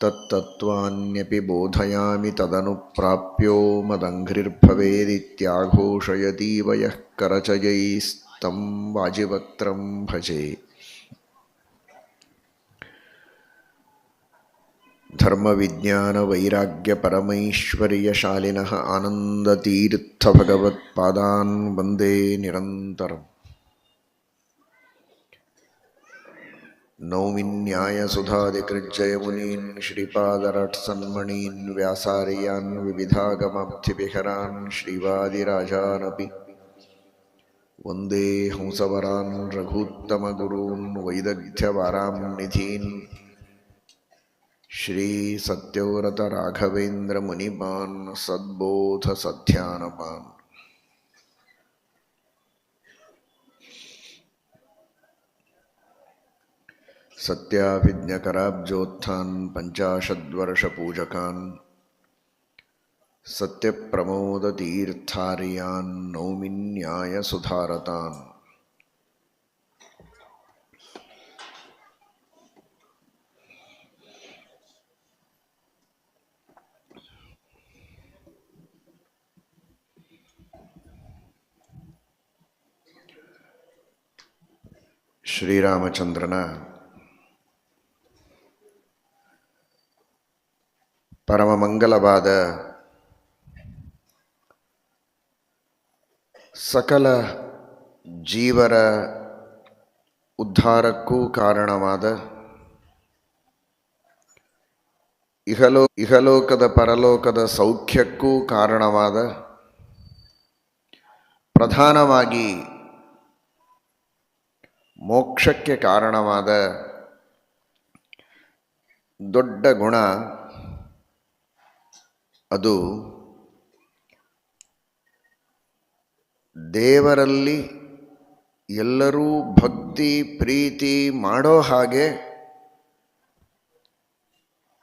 ತತ್ತತ್ವಾನ್ಯಪಿ ಬೋಧಯಾಮಿ ತದನು ಪ್ರಾಪ್ಯೋ ಮದಂಘ್ರಿರ್ಭವೇದಿತ್ಯಾಘೋಷಯತೀವ ಯಃ ಕರಚಯೈಸ್तं ವಾಜಿವಕ್ತ್ರಂ ಭಜೆ. ಧರ್ಮವಿಜ್ಞಾನವೈರಾಗ್ಯಪರಮೈಶ್ವರ್ಯಶಾಲಿನಃ ಆನಂದತೀರ್ಥಭಗವತ್ಪಾದಾನ್ Vande ನಿರಂತರಂ. Naomi ನ್ಯಾಯಸುಧಾದಿಕೃಜ್ಜಯಮುನೀನ್ ಶ್ರೀಪಾದರಟ್ಸನ್ಮಣೀನ್ ವ್ಯಾಸಾರ್ಯಾನ್ ವಿವಿಧಾಗಮಾಬ್ಧಿವಿಹರಾನ್ ಶ್ರೀವಾದಿರಾಜಾನಪಿ Vande ಹಂಸವರಾನ್ ರಘೂತ್ತಮಗುರೂನ್ ವೈದಗ್ಧ್ಯವಾರಾಂ ನಿಧೀನ್ Shri Satyavrata Raghavendra ಮುನಿಮಾನ್ ಸದ್ಬೋಧ ಸಧ್ಯಾನಪಾನ್. ಸತ್ಯಾಭಿಜ್ಞಕರಾಬ್ಜೋತ್ಥಾನ್ ಪಂಚಾಶದ್ವರ್ಷಪೂಜಕಾನ್ ಸತ್ಯಪ್ರಮೋದತೀರ್ಥಾರ್ಯಾನ್ Naomi ನ್ಯಾಯಸುಧಾರತಾನ್. ಶ್ರೀರಾಮಚಂದ್ರನ ಪರಮಮಂಗಲವಾದ ಸಕಲ ಜೀವರ ಉದ್ಧಾರಕ್ಕೂ ಕಾರಣವಾದ ಇಹಲೋಕದ ಪರಲೋಕದ ಸೌಖ್ಯಕ್ಕೂ ಕಾರಣವಾದ ಪ್ರಧಾನವಾಗಿ ಮೋಕ್ಷಕ್ಕೆ ಕಾರಣವಾದ ದೊಡ್ಡ ಗುಣ ಅದು ದೇವರಲ್ಲಿ ಎಲ್ಲರೂ ಭಕ್ತಿ ಪ್ರೀತಿ ಮಾಡೋ ಹಾಗೆ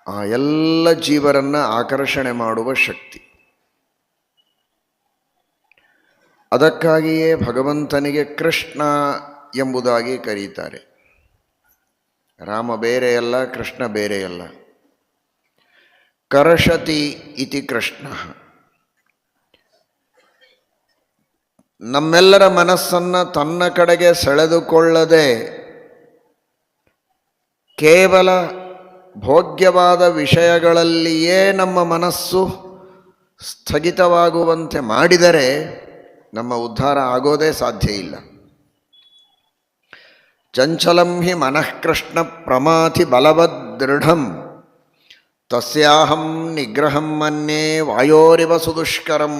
ಆ ಎಲ್ಲ ಜೀವರನ್ನು ಆಕರ್ಷಣೆ ಮಾಡುವ ಶಕ್ತಿ. ಅದಕ್ಕಾಗಿಯೇ ಭಗವಂತನಿಗೆ ಕೃಷ್ಣ ಎಂಬುದಾಗಿ ಕರೀತಾರೆ. ರಾಮ ಬೇರೆಯಲ್ಲ, ಕೃಷ್ಣ ಬೇರೆಯಲ್ಲ. ಕರಷತಿ ಇತಿ ಕೃಷ್ಣ. ನಮ್ಮೆಲ್ಲರ ಮನಸ್ಸನ್ನು ತನ್ನ ಕಡೆಗೆ ಸೆಳೆದುಕೊಳ್ಳದೆ ಕೇವಲ ಭೋಗ್ಯವಾದ ವಿಷಯಗಳಲ್ಲಿಯೇ ನಮ್ಮ ಮನಸ್ಸು ಸ್ಥಗಿತವಾಗುವಂತೆ ಮಾಡಿದರೆ ನಮ್ಮ ಉದ್ಧಾರ ಆಗೋದೇ ಸಾಧ್ಯ ಇಲ್ಲ. ಚಂಚಲಂ ಹಿ ಮನಃಕೃಷ್ಣ ಪ್ರಮಾಥಿ ಬಲವದೃಢಂ ತಸ್ಯಾಹಂ ನಿಗ್ರಹಂ ಮನ್ಯೇ ವಾಯೋರಿವ ಸುದುಷ್ಕರಂ.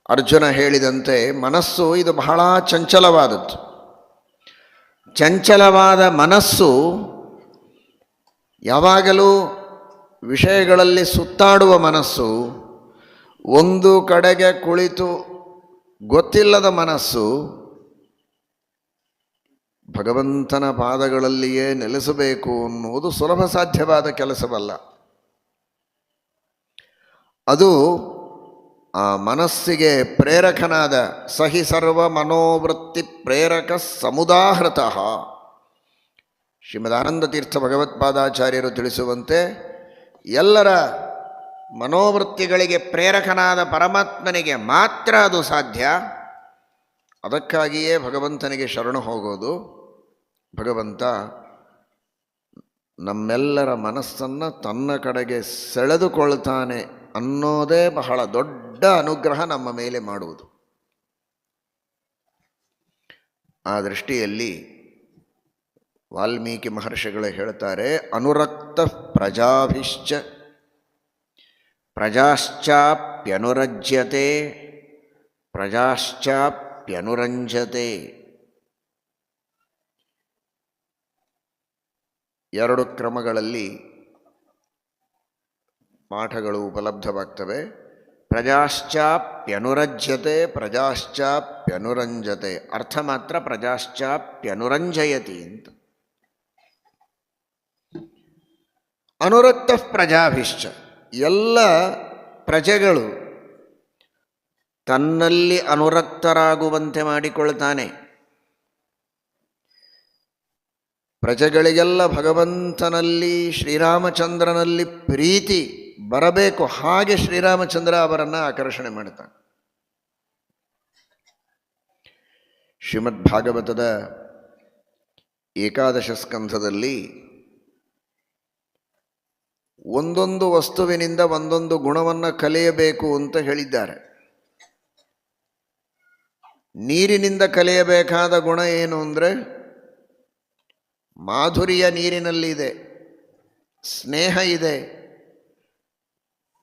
ಅರ್ಜುನ ಹೇಳಿದಂತೆ ಮನಸ್ಸು ಇದು ಬಹಳ ಚಂಚಲವಾದದ್ದು. ಚಂಚಲವಾದ ಮನಸ್ಸು ಯಾವಾಗಲೂ ವಿಷಯಗಳಲ್ಲಿ ಸುತ್ತಾಡುವ ಮನಸ್ಸು, ಒಂದು ಕಡೆಗೆ ಕುಳಿತು ಗೊತ್ತಿಲ್ಲದ ಮನಸ್ಸು ಭಗವಂತನ ಪಾದಗಳಲ್ಲಿಯೇ ನೆಲೆಸಬೇಕು ಅನ್ನುವುದು ಸುಲಭ ಸಾಧ್ಯವಾದ ಕೆಲಸವಲ್ಲ. ಅದು ಆ ಮನಸ್ಸಿಗೆ ಪ್ರೇರಕನಾದ ಸಹಿ ಸರ್ವ ಮನೋವೃತ್ತಿ ಪ್ರೇರಕ ಸಮುದಾಹೃತಃ. ಶ್ರೀಮದಾನಂದ ತೀರ್ಥ ಭಗವತ್ಪಾದಾಚಾರ್ಯರು ತಿಳಿಸುವಂತೆ ಎಲ್ಲರ ಮನೋವೃತ್ತಿಗಳಿಗೆ ಪ್ರೇರಕನಾದ ಪರಮಾತ್ಮನಿಗೆ ಮಾತ್ರ ಅದು ಸಾಧ್ಯ. ಅದಕ್ಕಾಗಿಯೇ ಭಗವಂತನಿಗೆ ಶರಣು ಹೋಗೋದು. ಭಗವಂತ ನಮ್ಮೆಲ್ಲರ ಮನಸ್ಸನ್ನು ತನ್ನ ಕಡೆಗೆ ಸೆಳೆದುಕೊಳ್ತಾನೆ ಅನ್ನೋದೇ ಬಹಳ ದೊಡ್ಡ ಅನುಗ್ರಹ ನಮ್ಮ ಮೇಲೆ ಮಾಡುವುದು. ಆ ದೃಷ್ಟಿಯಲ್ಲಿ ವಾಲ್ಮೀಕಿ ಮಹರ್ಷಿಗಳು ಹೇಳ್ತಾರೆ, ಅನುರಕ್ತ ಪ್ರಜಾಭಿಶ್ಚ ಪ್ರಜಾಶ್ಚಾಪ್ಯನುರಜ್ಯತೆ ಪ್ರಜಾಶ್ಚಾಪ್ಯನುರಂಜತೆ. ಎರಡು ಕ್ರಮಗಳಲ್ಲಿ ಪಾಠಗಳು ಉಪಲಬ್ಧವಾಗ್ತವೆ. ಪ್ರಜಾಶ್ಚಾಪ್ಯನುರಜ್ಯತೆ ಪ್ರಜಾಶ್ಚಾಪ್ಯನುರಂಜತೆ. ಅರ್ಥ ಮಾತ್ರ ಪ್ರಜಾಶ್ಚಾಪ್ಯನುರಂಜಯತಿ ಅಂತ. ಅನುರಕ್ತ ಪ್ರಜಾಭಿಶ್ಚ, ಎಲ್ಲ ಪ್ರಜೆಗಳು ತನ್ನಲ್ಲಿ ಅನುರಕ್ತರಾಗುವಂತೆ ಮಾಡಿಕೊಳ್ತಾನೆ. ಪ್ರಜೆಗಳಿಗೆಲ್ಲ ಭಗವಂತನಲ್ಲಿ ಶ್ರೀರಾಮಚಂದ್ರನಲ್ಲಿ ಪ್ರೀತಿ ಬರಬೇಕು. ಹಾಗೆ ಶ್ರೀರಾಮಚಂದ್ರ ಅವರನ್ನು ಆಕರ್ಷಣೆ ಮಾಡ್ತಾನೆ. ಶ್ರೀಮದ್ ಭಾಗವತದ ಏಕಾದಶ ಸ್ಕಂಧದಲ್ಲಿ ಒಂದೊಂದು ವಸ್ತುವಿನಿಂದ ಒಂದೊಂದು ಗುಣವನ್ನು ಕಲಿಯಬೇಕು ಅಂತ ಹೇಳಿದ್ದಾರೆ. ನೀರಿನಿಂದ ಕಲಿಯಬೇಕಾದ ಗುಣ ಏನು ಅಂದರೆ, ಮಾಧುರ್ಯ ನೀರಿನಲ್ಲಿದೆ, ಸ್ನೇಹ ಇದೆ.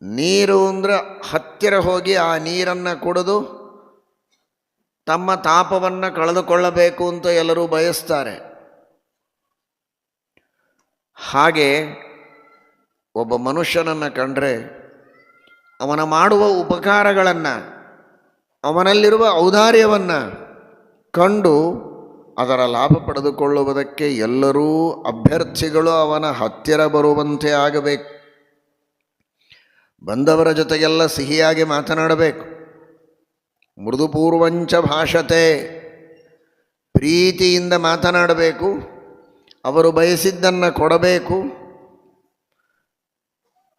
ನೀರು ಅಂದರೆ ಹತ್ತಿರ ಹೋಗಿ ಆ ನೀರನ್ನು ಕುಡಿದು ತಮ್ಮ ತಾಪವನ್ನು ಕಳೆದುಕೊಳ್ಳಬೇಕು ಅಂತ ಎಲ್ಲರೂ ಬಯಸ್ತಾರೆ. ಹಾಗೆ ಒಬ್ಬ ಮನುಷ್ಯನನ್ನು ಕಂಡ್ರೆ ಅವನ ಮಾಡುವ ಉಪಕಾರಗಳನ್ನು, ಅವನಲ್ಲಿರುವ ಔದಾರ್ಯವನ್ನು ಕಂಡು ಅದರ ಲಾಭ ಪಡೆದುಕೊಳ್ಳುವುದಕ್ಕೆ ಎಲ್ಲರೂ ಅಭ್ಯರ್ಥಿಗಳು ಅವನ ಹತ್ತಿರ ಬರುವಂತೆ ಆಗಬೇಕು. ಬಂದವರ ಜೊತೆಗೆಲ್ಲ ಸಿಹಿಯಾಗಿ ಮಾತನಾಡಬೇಕು. ಮೃದುಪೂರ್ವಂಚ ಭಾಷತೆ, ಪ್ರೀತಿಯಿಂದ ಮಾತನಾಡಬೇಕು. ಅವರು ಬಯಸಿದ್ದನ್ನು ಕೊಡಬೇಕು.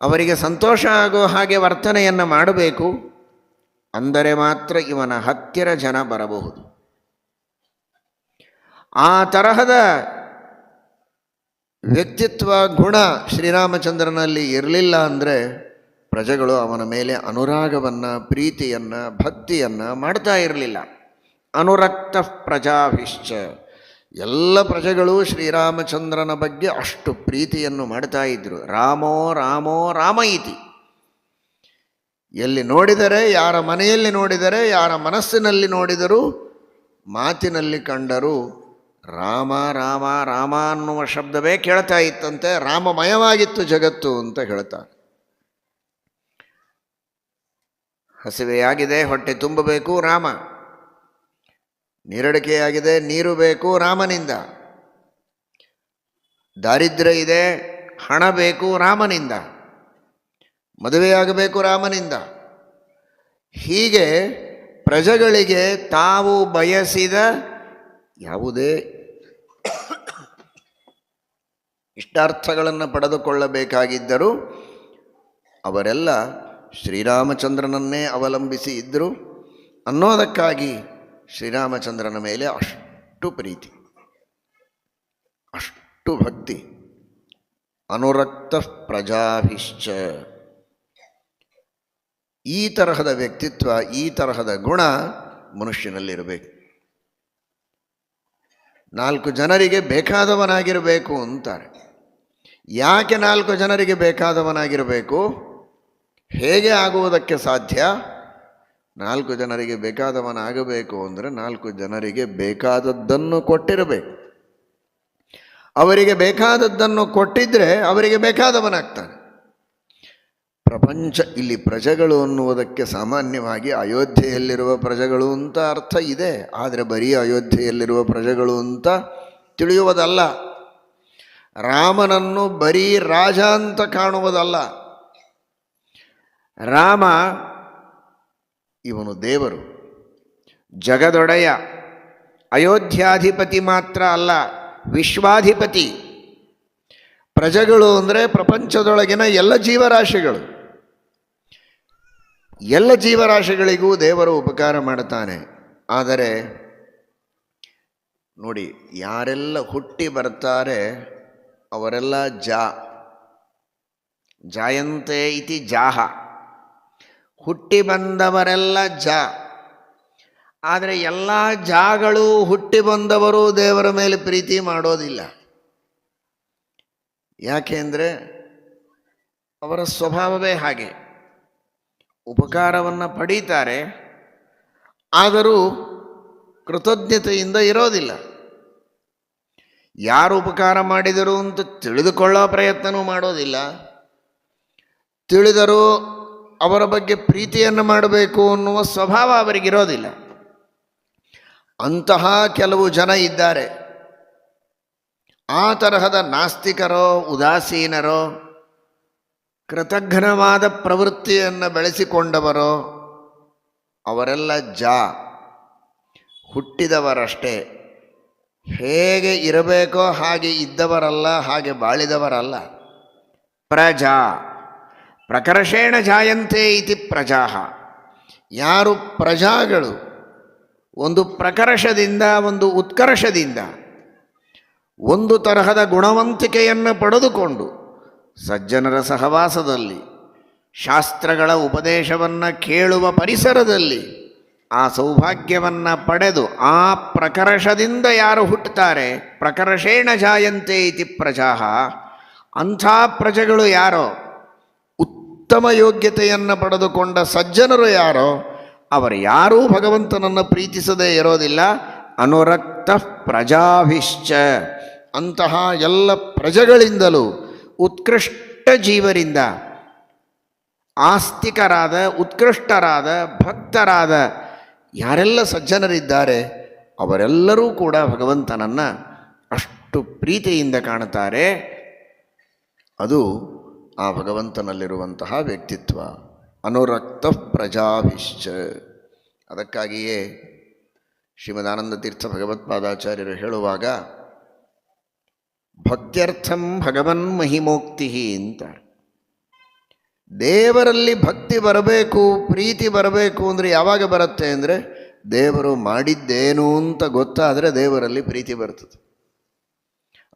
ಅವರಿಗೆ ಸಂತೋಷ ಆಗೋ ಹಾಗೆ ವರ್ತನೆಯನ್ನು ಮಾಡಬೇಕು. ಅಂದರೆ ಮಾತ್ರ ಇವನ ಹತ್ತಿರ ಜನ ಬರಬಹುದು. ಆ ತರಹದ ವ್ಯಕ್ತಿತ್ವ ಗುಣ ಶ್ರೀರಾಮಚಂದ್ರನಲ್ಲಿ ಇರಲಿಲ್ಲ ಅಂದರೆ ಪ್ರಜೆಗಳು ಅವನ ಮೇಲೆ ಅನುರಾಗವನ್ನು, ಪ್ರೀತಿಯನ್ನು, ಭಕ್ತಿಯನ್ನು ಮಾಡ್ತಾ ಇರಲಿಲ್ಲ. ಅನುರಕ್ತ ಪ್ರಜಾಭಿಶ್ಚ, ಎಲ್ಲ ಪ್ರಜೆಗಳು ಶ್ರೀರಾಮಚಂದ್ರನ ಬಗ್ಗೆ ಅಷ್ಟು ಪ್ರೀತಿಯನ್ನು ಮಾಡ್ತಾ ಇದ್ದರು. ರಾಮೋ ರಾಮೋ ರಾಮ ಇತಿ. ಎಲ್ಲಿ ನೋಡಿದರೆ, ಯಾರ ಮನೆಯಲ್ಲಿ ನೋಡಿದರೆ, ಯಾರ ಮನಸ್ಸಿನಲ್ಲಿ ನೋಡಿದರೂ, ಮಾತಿನಲ್ಲಿ ಕಂಡರೂ ರಾಮ ರಾಮ ರಾಮ ಅನ್ನುವ ಶಬ್ದವೇ ಕೇಳ್ತಾ ಇತ್ತಂತೆ. ರಾಮಮಯವಾಗಿತ್ತು ಜಗತ್ತು ಅಂತ ಹೇಳ್ತಾರೆ. ಹಸಿವೆಯಾಗಿದೆ, ಹೊಟ್ಟೆ ತುಂಬಬೇಕು, ರಾಮ. ನೀರಡಿಕೆಯಾಗಿದೆ, ನೀರು ಬೇಕು, ರಾಮನಿಂದ. ದಾರಿದ್ರ್ಯ ಇದೆ, ಹಣ ಬೇಕು, ರಾಮನಿಂದ. ಮದುವೆಯಾಗಬೇಕು, ರಾಮನಿಂದ. ಹೀಗೆ ಪ್ರಜೆಗಳಿಗೆ ತಾವು ಬಯಸಿದ ಯಾವುದೇ ಇಷ್ಟಾರ್ಥಗಳನ್ನು ಪಡೆದುಕೊಳ್ಳಬೇಕಾಗಿದ್ದರೂ ಅವರೆಲ್ಲ ಶ್ರೀರಾಮಚಂದ್ರನನ್ನೇ ಅವಲಂಬಿಸಿ ಇದ್ದರು ಅನ್ನೋದಕ್ಕಾಗಿ ಶ್ರೀರಾಮಚಂದ್ರನ ಮೇಲೆ ಅಷ್ಟು ಪ್ರೀತಿ, ಅಷ್ಟು ಭಕ್ತಿ. ಅನುರಕ್ತ ಪ್ರಜಾಭಿಶ್ಚ. ಈ ತರಹದ ವ್ಯಕ್ತಿತ್ವ, ಈ ತರಹದ ಗುಣ ಮನುಷ್ಯನಲ್ಲಿರಬೇಕು. 4 ಜನರಿಗೆ ಬೇಕಾದವನಾಗಿರಬೇಕು ಅಂತಾರೆ. ಯಾಕೆ 4 ಜನರಿಗೆ ಬೇಕಾದವನಾಗಿರಬೇಕು? ಹೇಗೆ ಆಗುವುದಕ್ಕೆ ಸಾಧ್ಯ? 4 ಜನರಿಗೆ ಬೇಕಾದವನಾಗಬೇಕು ಅಂದರೆ 4 ಜನರಿಗೆ ಬೇಕಾದದ್ದನ್ನು ಕೊಟ್ಟಿರಬೇಕು. ಅವರಿಗೆ ಬೇಕಾದದ್ದನ್ನು ಕೊಟ್ಟಿದ್ದರೆ ಅವರಿಗೆ ಬೇಕಾದವನಾಗ್ತಾನೆ. ಪ್ರಪಂಚ, ಇಲ್ಲಿ ಪ್ರಜೆಗಳು ಅನ್ನುವುದಕ್ಕೆ ಸಾಮಾನ್ಯವಾಗಿ ಅಯೋಧ್ಯೆಯಲ್ಲಿರುವ ಪ್ರಜೆಗಳು ಅಂತ ಅರ್ಥ ಇದೆ. ಆದರೆ ಬರೀ ಅಯೋಧ್ಯೆಯಲ್ಲಿರುವ ಪ್ರಜೆಗಳು ಅಂತ ತಿಳಿಯುವುದಲ್ಲ. ರಾಮನನ್ನು ಬರೀ ರಾಜ ಅಂತ ಕಾಣುವುದಲ್ಲ. ರಾಮ ಇವನು ದೇವರು, ಜಗದೊಡೆಯ, ಅಯೋಧ್ಯಾಧಿಪತಿ ಮಾತ್ರ ಅಲ್ಲ, ವಿಶ್ವಾಧಿಪತಿ. ಪ್ರಜೆಗಳು ಅಂದರೆ ಪ್ರಪಂಚದೊಳಗಿನ ಎಲ್ಲ ಜೀವರಾಶಿಗಳು. ಎಲ್ಲ ಜೀವರಾಶಿಗಳಿಗೂ ದೇವರು ಉಪಕಾರ ಮಾಡುತ್ತಾನೆ. ಆದರೆ ನೋಡಿ, ಯಾರೆಲ್ಲ ಹುಟ್ಟಿ ಬರ್ತಾರೆ ಅವರೆಲ್ಲ ಜಾಯಂತೆ ಇತಿ ಜಾಹ, ಹುಟ್ಟಿ ಬಂದವರೆಲ್ಲ ಆದರೆ ಎಲ್ಲ ಜಾಗಳು ಹುಟ್ಟಿ ಬಂದವರು ದೇವರ ಮೇಲೆ ಪ್ರೀತಿ ಮಾಡೋದಿಲ್ಲ. ಯಾಕೆಂದರೆ ಅವರ ಸ್ವಭಾವವೇ ಹಾಗೆ. ಉಪಕಾರವನ್ನು ಪಡೀತಾರೆ, ಆದರೂ ಕೃತಜ್ಞತೆಯಿಂದ ಇರೋದಿಲ್ಲ. ಯಾರು ಉಪಕಾರ ಮಾಡಿದರು ಅಂತ ತಿಳಿದುಕೊಳ್ಳೋ ಪ್ರಯತ್ನವೂ ಮಾಡೋದಿಲ್ಲ. ತಿಳಿದರೂ ಅವರ ಬಗ್ಗೆ ಪ್ರೀತಿಯನ್ನು ಮಾಡಬೇಕು ಅನ್ನುವ ಸ್ವಭಾವ ಅವರಿಗಿರೋದಿಲ್ಲ. ಅಂತಹ ಕೆಲವು ಜನ ಇದ್ದಾರೆ. ಆ ತರಹದ ನಾಸ್ತಿಕರೋ, ಉದಾಸೀನರೋ, ಕೃತಜ್ಞವಾದ ಪ್ರವೃತ್ತಿಯನ್ನು ಬೆಳೆಸಿಕೊಂಡವರೋ ಅವರೆಲ್ಲ ಹುಟ್ಟಿದವರಷ್ಟೇ. ಹೇಗೆ ಇರಬೇಕೋ ಹಾಗೆ ಇದ್ದವರಲ್ಲ, ಹಾಗೆ ಬಾಳಿದವರಲ್ಲ. ಪ್ರಜಾ ಪ್ರಕರ್ಷೇಣ ಜಾಯಂತೆ ಇತಿ ಪ್ರಜಾ. ಯಾರು ಪ್ರಜಾಗಳು, ಒಂದು ಪ್ರಕರ್ಷದಿಂದ, ಒಂದು ಉತ್ಕರ್ಷದಿಂದ, ಒಂದು ತರಹದ ಗುಣವಂತಿಕೆಯನ್ನು ಪಡೆದುಕೊಂಡು ಸಜ್ಜನರ ಸಹವಾಸದಲ್ಲಿ, ಶಾಸ್ತ್ರಗಳ ಉಪದೇಶವನ್ನು ಕೇಳುವ ಪರಿಸರದಲ್ಲಿ ಆ ಸೌಭಾಗ್ಯವನ್ನು ಪಡೆದು ಆ ಪ್ರಕರ್ಷದಿಂದ ಯಾರು ಹುಟ್ಟುತ್ತಾರೆ, ಪ್ರಕರ್ಷೇಣ ಜಾಯಂತೆ ಇತಿ ಪ್ರಜಾ. ಅಂಥ ಪ್ರಜೆಗಳು ಯಾರೋ, ಉತ್ತಮ ಯೋಗ್ಯತೆಯನ್ನು ಪಡೆದುಕೊಂಡ ಸಜ್ಜನರು ಯಾರೋ, ಅವರು ಯಾರೂ ಭಗವಂತನನ್ನು ಪ್ರೀತಿಸದೇ ಇರೋದಿಲ್ಲ. ಅನುರಕ್ತ ಪ್ರಜಾಭಿಶ್ಚ, ಅಂತಹ ಎಲ್ಲ ಪ್ರಜೆಗಳಿಂದಲೂ, ಉತ್ಕೃಷ್ಟ ಜೀವರಿಂದ, ಆಸ್ತಿಕರಾದ, ಉತ್ಕೃಷ್ಟರಾದ, ಭಕ್ತರಾದ ಯಾರೆಲ್ಲ ಸಜ್ಜನರಿದ್ದಾರೆ ಅವರೆಲ್ಲರೂ ಕೂಡ ಭಗವಂತನನ್ನು ಅಷ್ಟು ಪ್ರೀತಿಯಿಂದ ಕಾಣುತ್ತಾರೆ. ಅದು ಆ ಭಗವಂತನಲ್ಲಿರುವಂತಹ ವ್ಯಕ್ತಿತ್ವ. ಅನುರಕ್ತ ಪ್ರಜಾಭಿಶ್ಚ. ಅದಕ್ಕಾಗಿಯೇ ಶ್ರೀಮದಾನಂದ ತೀರ್ಥ ಭಗವತ್ಪಾದಾಚಾರ್ಯರು ಹೇಳುವಾಗ ಭಕ್ತ್ಯರ್ಥಂ ಭಗವನ್ ಮಹಿಮೋಕ್ತಿ ಅಂತಾರೆ. ದೇವರಲ್ಲಿ ಭಕ್ತಿ ಬರಬೇಕು, ಪ್ರೀತಿ ಬರಬೇಕು ಅಂದರೆ ಯಾವಾಗ ಬರುತ್ತೆ ಅಂದರೆ ದೇವರು ಮಾಡಿದ್ದೇನು ಅಂತ ಗೊತ್ತಾದರೆ ದೇವರಲ್ಲಿ ಪ್ರೀತಿ ಬರ್ತದೆ.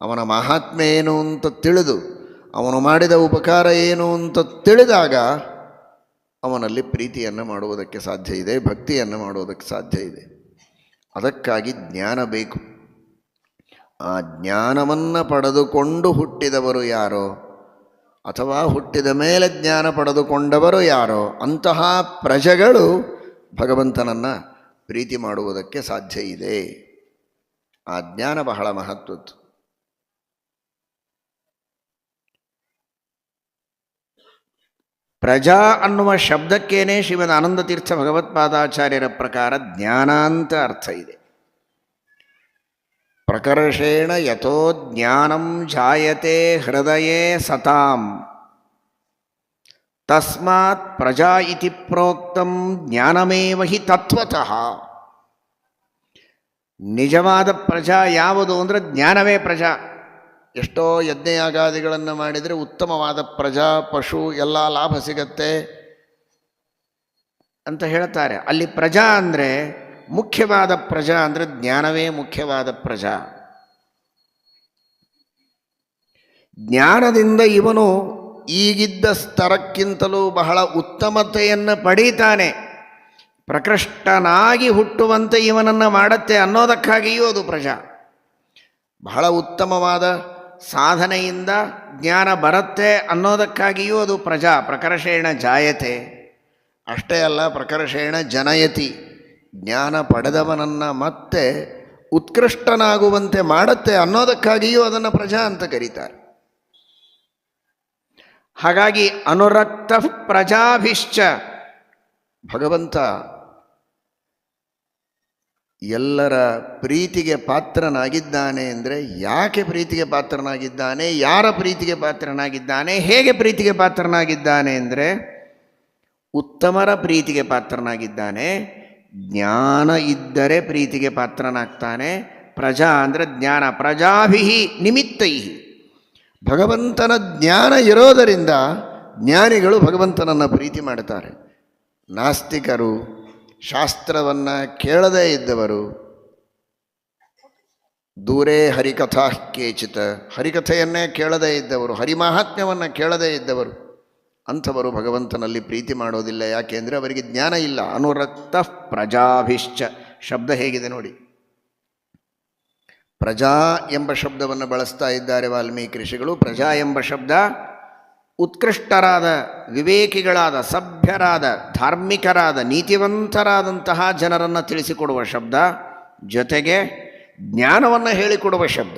ಅವನ ಮಹಾತ್ಮೆ ಏನು ಅಂತ ತಿಳಿದು, ಅವನು ಮಾಡಿದ ಉಪಕಾರ ಏನು ಅಂತ ತಿಳಿದಾಗ ಅವನಲ್ಲಿ ಪ್ರೀತಿಯನ್ನು ಮಾಡುವುದಕ್ಕೆ ಸಾಧ್ಯ ಇದೆ, ಭಕ್ತಿಯನ್ನು ಮಾಡುವುದಕ್ಕೆ ಸಾಧ್ಯ ಇದೆ. ಅದಕ್ಕಾಗಿ ಜ್ಞಾನ ಬೇಕು. ಆ ಜ್ಞಾನವನ್ನು ಪಡೆದುಕೊಂಡು ಹುಟ್ಟಿದವರು ಯಾರೋ, ಅಥವಾ ಹುಟ್ಟಿದ ಮೇಲೆ ಜ್ಞಾನ ಪಡೆದುಕೊಂಡವರು ಯಾರೋ, ಅಂತಹ ಪ್ರಜೆಗಳು ಭಗವಂತನನ್ನು ಪ್ರೀತಿ ಮಾಡುವುದಕ್ಕೆ ಸಾಧ್ಯ ಇದೆ. ಆ ಜ್ಞಾನ ಬಹಳ ಮಹತ್ವದ್ದು. ಪ್ರಜಾ ಅನ್ನುವ ಶಬ್ದಕ್ಕೇನೆ ಶ್ರೀಮದ್ ಆನಂದ ತೀರ್ಥ ಭಗವತ್ಪಾದಾಚಾರ್ಯರ ಪ್ರಕಾರ ಜ್ಞಾನ ಅಂತ ಅರ್ಥ ಇದೆ. ಪ್ರಕರ್ಷೇಣ ಯಥೋ ಜ್ಞಾನಂ ಜಾಯತೆ ಹೃದಯೇ ಸತಾಂ ತಸ್ಮಾತ್ ಪ್ರಜಾ ಇತಿ ಪ್ರೋಕ್ತಂ ಜ್ಞಾನಮೇವ ಹಿ ತತ್ವತಃ. ನಿಜವಾದ ಪ್ರಜಾ ಯಾವುದು ಅಂದರೆ ಜ್ಞಾನವೇ ಪ್ರಜಾ. ಎಷ್ಟೋ ಯಜ್ಞಯಾಗಾದಿಗಳನ್ನು ಮಾಡಿದರೆ ಉತ್ತಮವಾದ ಪ್ರಜಾ, ಪಶು ಎಲ್ಲ ಲಾಭ ಸಿಗತ್ತೆ ಅಂತ ಹೇಳ್ತಾರೆ. ಅಲ್ಲಿ ಪ್ರಜಾ ಅಂದರೆ, ಮುಖ್ಯವಾದ ಪ್ರಜಾ ಅಂದರೆ ಜ್ಞಾನವೇ ಮುಖ್ಯವಾದ ಪ್ರಜಾ. ಜ್ಞಾನದಿಂದ ಇವನು ಈಗಿದ್ದ ಸ್ತರಕ್ಕಿಂತಲೂ ಬಹಳ ಉತ್ತಮತೆಯನ್ನು ಪಡೀತಾನೆ. ಪ್ರಕೃಷ್ಟನಾಗಿ ಹುಟ್ಟುವಂತೆ ಇವನನ್ನು ಮಾಡುತ್ತೆ ಅನ್ನೋದಕ್ಕಾಗಿಯೂ ಅದು ಪ್ರಜಾ. ಬಹಳ ಉತ್ತಮವಾದ ಸಾಧನೆಯಿಂದ ಜ್ಞಾನ ಬರುತ್ತೆ ಅನ್ನೋದಕ್ಕಾಗಿಯೂ ಅದು ಪ್ರಜಾ. ಪ್ರಕರ್ಷೇಣ ಜಾಯತೆ ಅಷ್ಟೇ ಅಲ್ಲ, ಪ್ರಕರ್ಷೇಣ ಜನಯತಿ. ಜ್ಞಾನ ಪಡೆದವನನ್ನು ಮತ್ತೆ ಉತ್ಕೃಷ್ಟನಾಗುವಂತೆ ಮಾಡುತ್ತೆ ಅನ್ನೋದಕ್ಕಾಗಿಯೂ ಅದನ್ನು ಪ್ರಜಾ ಅಂತ ಕರೀತಾರೆ. ಹಾಗಾಗಿ ಅನುರಕ್ತ ಪ್ರಜಾಭಿಶ್ಚ, ಭಗವಂತ ಎಲ್ಲರ ಪ್ರೀತಿಗೆ ಪಾತ್ರನಾಗಿದ್ದಾನೆ. ಅಂದರೆ ಯಾಕೆ ಪ್ರೀತಿಗೆ ಪಾತ್ರನಾಗಿದ್ದಾನೆ, ಯಾರ ಪ್ರೀತಿಗೆ ಪಾತ್ರನಾಗಿದ್ದಾನೆ, ಹೇಗೆ ಪ್ರೀತಿಗೆ ಪಾತ್ರನಾಗಿದ್ದಾನೆ ಅಂದರೆ ಉತ್ತಮರ ಪ್ರೀತಿಗೆ ಪಾತ್ರನಾಗಿದ್ದಾನೆ. ಜ್ಞಾನ ಇದ್ದರೆ ಪ್ರೀತಿಗೆ ಪಾತ್ರನಾಗ್ತಾನೆ. ಪ್ರಜಾ ಅಂದರೆ ಜ್ಞಾನ. ಪ್ರಜಾಭಿ ನಿಮಿತ್ತೈ, ಭಗವಂತನ ಜ್ಞಾನ ಇರೋದರಿಂದ ಜ್ಞಾನಿಗಳು ಭಗವಂತನನ್ನು ಪ್ರೀತಿ ಮಾಡ್ತಾರೆ. ನಾಸ್ತಿಕರು, ಶಾಸ್ತ್ರವನ್ನು ಕೇಳದೇ ಇದ್ದವರು, ದೂರೇ ಹರಿಕಥಾ ಕೇಚಿತ, ಹರಿಕಥೆಯನ್ನೇ ಕೇಳದೇ ಇದ್ದವರು, ಹರಿಮಾಹಾತ್ಮ್ಯವನ್ನು ಕೇಳದೇ ಇದ್ದವರು, ಅಂಥವರು ಭಗವಂತನಲ್ಲಿ ಪ್ರೀತಿ ಮಾಡೋದಿಲ್ಲ. ಯಾಕೆಂದರೆ ಅವರಿಗೆ ಜ್ಞಾನ ಇಲ್ಲ. ಅನುರಕ್ತ ಪ್ರಜಾಭಿಶ್ಚ ಶಬ್ದ ಹೇಗಿದೆ ನೋಡಿ. ಪ್ರಜಾ ಎಂಬ ಶಬ್ದವನ್ನು ಬಳಸ್ತಾ ಇದ್ದಾರೆ ವಾಲ್ಮೀಕಿ ಋಷಿಗಳು. ಪ್ರಜಾ ಎಂಬ ಶಬ್ದ ಉತ್ಕೃಷ್ಟರಾದ, ವಿವೇಕಿಗಳಾದ, ಸಭ್ಯರಾದ, ಧಾರ್ಮಿಕರಾದ, ನೀತಿವಂತರಾದಂತಹ ಜನರನ್ನು ತಿಳಿಸಿಕೊಡುವ ಶಬ್ದ, ಜೊತೆಗೆ ಜ್ಞಾನವನ್ನು ಹೇಳಿಕೊಡುವ ಶಬ್ದ.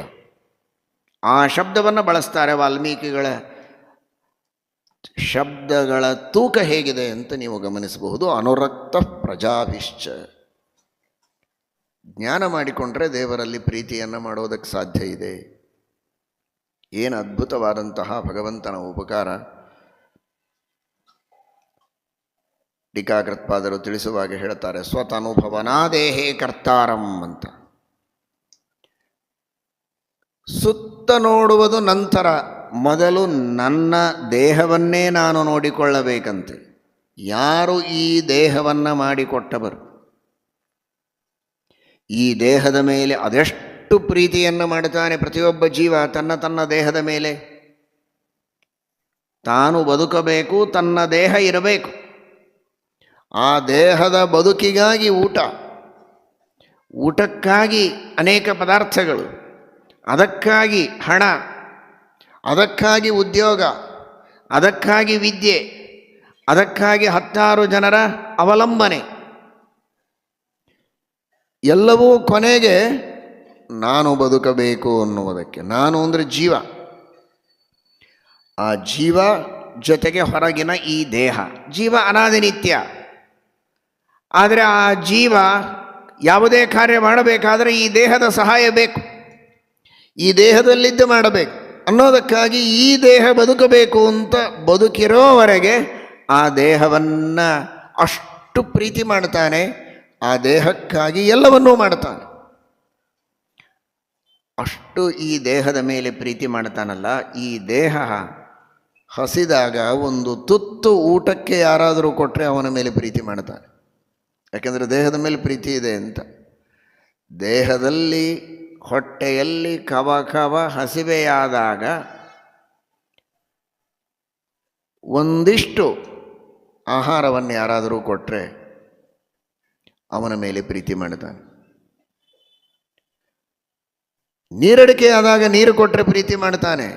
ಆ ಶಬ್ದವನ್ನು ಬಳಸ್ತಾರೆ ವಾಲ್ಮೀಕಿಗಳ ಶಬ್ದಗಳ ತೂಕ ಹೇಗಿದೆ ಅಂತ ನೀವು ಗಮನಿಸಬಹುದು. ಅನುರಕ್ತ ಪ್ರಜಾಭಿಶ್ಚ. ಜ್ಞಾನ ಮಾಡಿಕೊಂಡ್ರೆ ದೇವರಲ್ಲಿ ಪ್ರೀತಿಯನ್ನು ಮಾಡೋದಕ್ಕೆ ಸಾಧ್ಯ ಇದೆ. ಏನು ಅದ್ಭುತವಾದಂತಹ ಭಗವಂತನ ಉಪಕಾರ. ಟೀಕಾಕೃತ್ಪಾದರು ತಿಳಿಸುವಾಗ ಹೇಳ್ತಾರೆ, ಸ್ವತನುಭವನಾದೇಹೇ ಕರ್ತಾರಂ ಅಂತ. ಸುತ್ತ ನೋಡುವುದು ನಂತರ, ಮೊದಲು ನನ್ನ ದೇಹವನ್ನೇ ನಾನು ನೋಡಿಕೊಳ್ಳಬೇಕಂತೆ. ಯಾರು ಈ ದೇಹವನ್ನು ಮಾಡಿಕೊಟ್ಟವರು, ಈ ದೇಹದ ಮೇಲೆ ಅದೆಷ್ಟು ಪ್ರೀತಿಯನ್ನು ಮಾಡುತ್ತಾನೆ ಪ್ರತಿಯೊಬ್ಬ ಜೀವ ತನ್ನ ದೇಹದ ಮೇಲೆ. ತಾನು ಬದುಕಬೇಕು, ತನ್ನ ದೇಹ ಇರಬೇಕು. ಆ ದೇಹದ ಬದುಕಿಗಾಗಿ ಊಟಕ್ಕಾಗಿ ಅನೇಕ ಪದಾರ್ಥಗಳು, ಅದಕ್ಕಾಗಿ ಹಣ, ಅದಕ್ಕಾಗಿ ಉದ್ಯೋಗ, ಅದಕ್ಕಾಗಿ ವಿದ್ಯೆ, ಅದಕ್ಕಾಗಿ 10 ಜನರ ಅವಲಂಬನೆ. ಎಲ್ಲವೂ ಕೊನೆಗೆ ನಾನು ಬದುಕಬೇಕು ಅನ್ನುವುದಕ್ಕೆ. ನಾನು ಅಂದರೆ ಜೀವ, ಆ ಜೀವ ಜೊತೆಗೆ ಹೊರಗಿನ ಈ ದೇಹ. ಜೀವ ಅನಾದಿ ನಿತ್ಯ. ಆದರೆ ಆ ಜೀವ ಯಾವುದೇ ಕಾರ್ಯ ಮಾಡಬೇಕಾದರೆ ಈ ದೇಹದ ಸಹಾಯ ಬೇಕು, ಈ ದೇಹದಲ್ಲಿದ್ದು ಮಾಡಬೇಕು ಅನ್ನೋದಕ್ಕಾಗಿ ಈ ದೇಹ ಬದುಕಬೇಕು ಅಂತ ಬದುಕಿರೋವರೆಗೆ ಆ ದೇಹವನ್ನು ಅಷ್ಟು ಪ್ರೀತಿ ಮಾಡ್ತಾನೆ. ಆ ದೇಹಕ್ಕಾಗಿ ಎಲ್ಲವನ್ನೂ ಮಾಡ್ತಾನೆ. ಅಷ್ಟು ಈ ದೇಹದ ಮೇಲೆ ಪ್ರೀತಿ ಮಾಡ್ತಾನಲ್ಲ, ಈ ದೇಹ ಹಸಿದಾಗ ಒಂದು ತುತ್ತು ಊಟಕ್ಕೆ ಯಾರಾದರೂ ಕೊಟ್ಟರೆ ಅವನ ಮೇಲೆ ಪ್ರೀತಿ ಮಾಡ್ತಾನೆ. ಯಾಕೆಂದರೆ ದೇಹದ ಮೇಲೆ ಪ್ರೀತಿ ಇದೆ ಅಂತ. ದೇಹದಲ್ಲಿ ಹೊಟ್ಟೆಯಲ್ಲಿ ಕವ ಹಸಿವೆಯಾದಾಗ ಒಂದಿಷ್ಟು ಆಹಾರವನ್ನು ಯಾರಾದರೂ ಕೊಟ್ಟರೆ ಅವನ ಮೇಲೆ ಪ್ರೀತಿ ಮಾಡ್ತಾನೆ. ನೀರಡಿಕೆ ಆದಾಗ ನೀರು ಕೊಟ್ಟರೆ ಪ್ರೀತಿ ಮಾಡ್ತಾನೆ.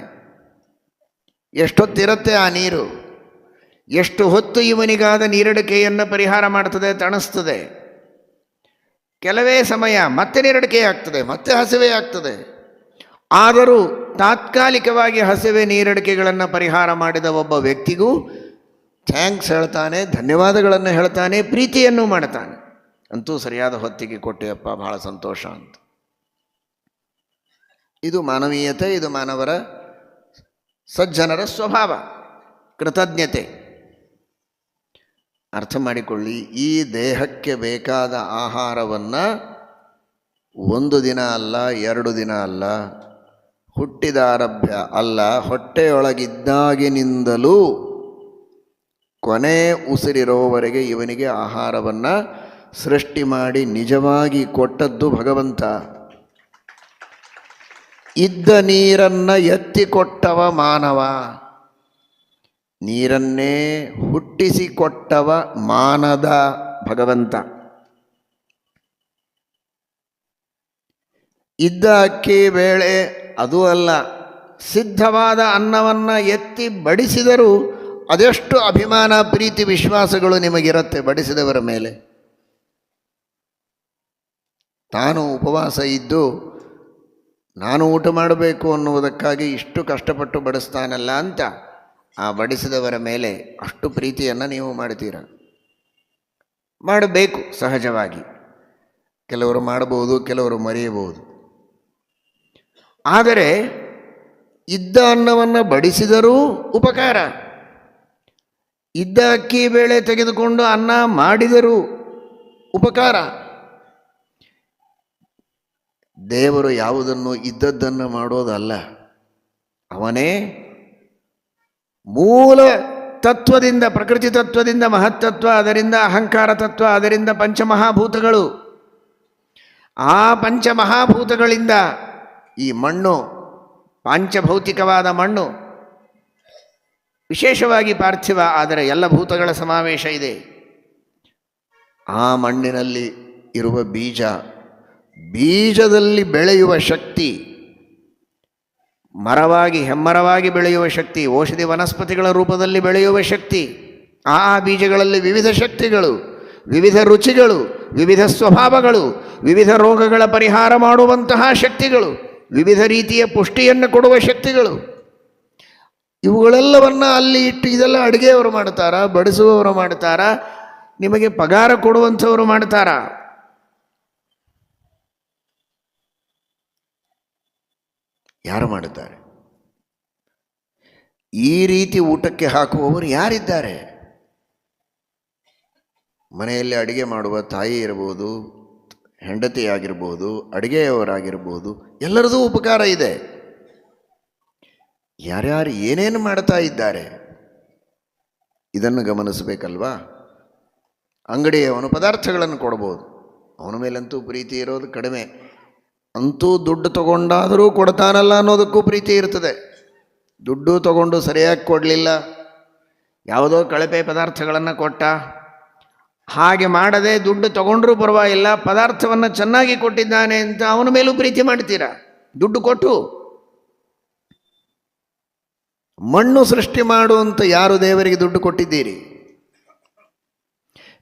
ಎಷ್ಟೊತ್ತಿರುತ್ತೆ ಆ ನೀರು, ಎಷ್ಟು ಹೊತ್ತು ಇವನಿಗಾದ ನೀರಡಿಕೆಯನ್ನು ಪರಿಹಾರ ಮಾಡ್ತದೆ, ತಣಿಸ್ತದೆ. ಕೆಲವೇ ಸಮಯ ಮತ್ತೆ ನೀರಡಿಕೆ ಆಗ್ತದೆ, ಮತ್ತೆ ಹಸಿವೆ ಆಗ್ತದೆ. ಆದರೂ ತಾತ್ಕಾಲಿಕವಾಗಿ ಹಸಿವೆ ನೀರಡಿಕೆಗಳನ್ನು ಪರಿಹಾರ ಮಾಡಿದ ಒಬ್ಬ ವ್ಯಕ್ತಿಗೂ ಥ್ಯಾಂಕ್ಸ್ ಹೇಳ್ತಾನೆ, ಧನ್ಯವಾದಗಳನ್ನು ಹೇಳ್ತಾನೆ, ಪ್ರೀತಿಯನ್ನು ಮಾಡ್ತಾನೆ. ಅಂತೂ ಸರಿಯಾದ ಹೊತ್ತಿಗೆ ಕೊಟ್ಟೆಯಪ್ಪ, ಬಹಳ ಸಂತೋಷ ಅಂತ. ಇದು ಮಾನವೀಯತೆ, ಇದು ಮಾನವರ ಸಜ್ಜನರ ಸ್ವಭಾವ, ಕೃತಜ್ಞತೆ. ಅರ್ಥ ಮಾಡಿಕೊಳ್ಳಿ, ಈ ದೇಹಕ್ಕೆ ಬೇಕಾದ ಆಹಾರವನ್ನು 1 ದಿನ ಅಲ್ಲ, 2 ದಿನ ಅಲ್ಲ, ಹುಟ್ಟಿದ ಆರಭ್ಯ ಅಲ್ಲ, ಹೊಟ್ಟೆಯೊಳಗಿದ್ದಾಗಿನಿಂದಲೂ ಕೊನೆ ಉಸಿರಿರೋವರೆಗೆ ಇವನಿಗೆ ಆಹಾರವನ್ನು ಸೃಷ್ಟಿ ಮಾಡಿ ನಿಜವಾಗಿ ಕೊಟ್ಟದ್ದು ಭಗವಂತ. ಇದ್ದ ನೀರನ್ನು ಎತ್ತಿಕೊಟ್ಟವ ಮಾನವ, ನೀರನ್ನೇ ಹುಟ್ಟಿಸಿಕೊಟ್ಟವ ಮಾನದ ಭಗವಂತ. ಇದ್ದ ಅಕ್ಕಿ ಬೇಳೆ ಅದೂ ಅಲ್ಲ, ಸಿದ್ಧವಾದ ಅನ್ನವನ್ನು ಎತ್ತಿ ಬಡಿಸಿದರೂ ಅದೆಷ್ಟು ಅಭಿಮಾನ, ಪ್ರೀತಿ, ವಿಶ್ವಾಸಗಳು ನಿಮಗಿರುತ್ತೆ ಬಡಿಸಿದವರ ಮೇಲೆ. ತಾನು ಉಪವಾಸ ಇದ್ದು ನಾನು ಊಟ ಮಾಡಬೇಕು ಅನ್ನುವುದಕ್ಕಾಗಿ ಇಷ್ಟು ಕಷ್ಟಪಟ್ಟು ಬಡಿಸ್ತಾನಲ್ಲ ಅಂತ ಆ ಬಡಿಸಿದವರ ಮೇಲೆ ಅಷ್ಟು ಪ್ರೀತಿಯನ್ನು ನೀವು ಮಾಡ್ತೀರ. ಮಾಡಬೇಕು ಸಹಜವಾಗಿ. ಕೆಲವರು ಮಾಡಬಹುದು, ಕೆಲವರು ಮರೆಯಬಹುದು. ಆದರೆ ಇದ್ದ ಅನ್ನವನ್ನು ಬಡಿಸಿದರೂ ಉಪಕಾರ, ಇದ್ದ ಅಕ್ಕಿ ಬೇಳೆ ತೆಗೆದುಕೊಂಡು ಅನ್ನ ಮಾಡಿದರೂ ಉಪಕಾರ. ದೇವರು ಯಾವುದನ್ನು ಇದ್ದದ್ದನ್ನು ಮಾಡೋದಲ್ಲ, ಅವನೇ ಮೂಲ ತತ್ವದಿಂದ, ಪ್ರಕೃತಿ ತತ್ವದಿಂದ ಮಹತ್ತತ್ವ, ಅದರಿಂದ ಅಹಂಕಾರ ತತ್ವ, ಅದರಿಂದ ಪಂಚಮಹಾಭೂತಗಳು. ಆ ಪಂಚಮಹಾಭೂತಗಳಿಂದ ಈ ಮಣ್ಣು, ಪಾಂಚಭೌತಿಕವಾದ ಮಣ್ಣು, ವಿಶೇಷವಾಗಿ ಪಾರ್ಥಿವ, ಆದರೆ ಎಲ್ಲ ಭೂತಗಳ ಸಮಾವೇಶ ಇದೆ. ಆ ಮಣ್ಣಿನಲ್ಲಿ ಇರುವ ಬೀಜ, ಬೀಜದಲ್ಲಿ ಬೆಳೆಯುವ ಶಕ್ತಿ, ಮರವಾಗಿ ಹೆಮ್ಮರವಾಗಿ ಬೆಳೆಯುವ ಶಕ್ತಿ, ಔಷಧಿ ವನಸ್ಪತಿಗಳ ರೂಪದಲ್ಲಿ ಬೆಳೆಯುವ ಶಕ್ತಿ, ಆ ಬೀಜಗಳಲ್ಲಿ ವಿವಿಧ ಶಕ್ತಿಗಳು, ವಿವಿಧ ರುಚಿಗಳು, ವಿವಿಧ ಸ್ವಭಾವಗಳು, ವಿವಿಧ ರೋಗಗಳ ಪರಿಹಾರ ಮಾಡುವಂತಹ ಶಕ್ತಿಗಳು, ವಿವಿಧ ರೀತಿಯ ಪುಷ್ಟಿಯನ್ನು ಕೊಡುವ ಶಕ್ತಿಗಳು, ಇವುಗಳೆಲ್ಲವನ್ನು ಅಲ್ಲಿ ಇಟ್ಟು ಇದೆಲ್ಲ ಅಡುಗೆಯವರು ಮಾಡ್ತಾರಾ, ಬಡಿಸುವವರು ಮಾಡ್ತಾರಾ, ನಿಮಗೆ ಪಗಾರ ಕೊಡುವಂಥವರು ಮಾಡ್ತಾರಾ? ಯಾರು ಮಾಡುತ್ತಾರೆ? ಈ ರೀತಿ ಊಟಕ್ಕೆ ಹಾಕುವವರು ಯಾರಿದ್ದಾರೆ? ಮನೆಯಲ್ಲಿ ಅಡುಗೆ ಮಾಡುವ ತಾಯಿ ಇರಬಹುದು, ಹೆಂಡತಿಯಾಗಿರ್ಬೋದು, ಅಡುಗೆಯವರಾಗಿರ್ಬೋದು, ಎಲ್ಲರದೂ ಉಪಕಾರ ಇದೆ. ಯಾರ್ಯಾರು ಏನೇನು ಮಾಡ್ತಾ ಇದ್ದಾರೆ ಇದನ್ನು ಗಮನಿಸಬೇಕಲ್ವಾ. ಅಂಗಡಿಯವನು ಪದಾರ್ಥಗಳನ್ನು ಕೊಡ್ಬೋದು, ಅವನ ಮೇಲಂತೂ ಪ್ರೀತಿ ಇರೋದು ಕಡಿಮೆ. ಅಂತೂ ದುಡ್ಡು ತಗೊಂಡಾದರೂ ಕೊಡ್ತಾನಲ್ಲ ಅನ್ನೋದಕ್ಕೂ ಪ್ರೀತಿ ಇರ್ತದೆ. ದುಡ್ಡು ತಗೊಂಡು ಸರಿಯಾಗಿ ಕೊಡಲಿಲ್ಲ, ಯಾವುದೋ ಕಳಪೆ ಪದಾರ್ಥಗಳನ್ನು ಕೊಟ್ಟ, ಹಾಗೆ ಮಾಡದೆ ದುಡ್ಡು ತಗೊಂಡ್ರೂ ಪರವಾಗಿಲ್ಲ, ಪದಾರ್ಥವನ್ನು ಚೆನ್ನಾಗಿ ಕೊಟ್ಟಿದ್ದಾನೆ ಅಂತ ಅವನ ಮೇಲೂ ಪ್ರೀತಿ ಮಾಡ್ತೀರಾ ದುಡ್ಡು ಕೊಟ್ಟು. ಮಣ್ಣು ಸೃಷ್ಟಿ ಮಾಡುವಂತ ಯಾರು ದೇವರಿಗೆ ದುಡ್ಡು ಕೊಟ್ಟಿದ್ದೀರಿ?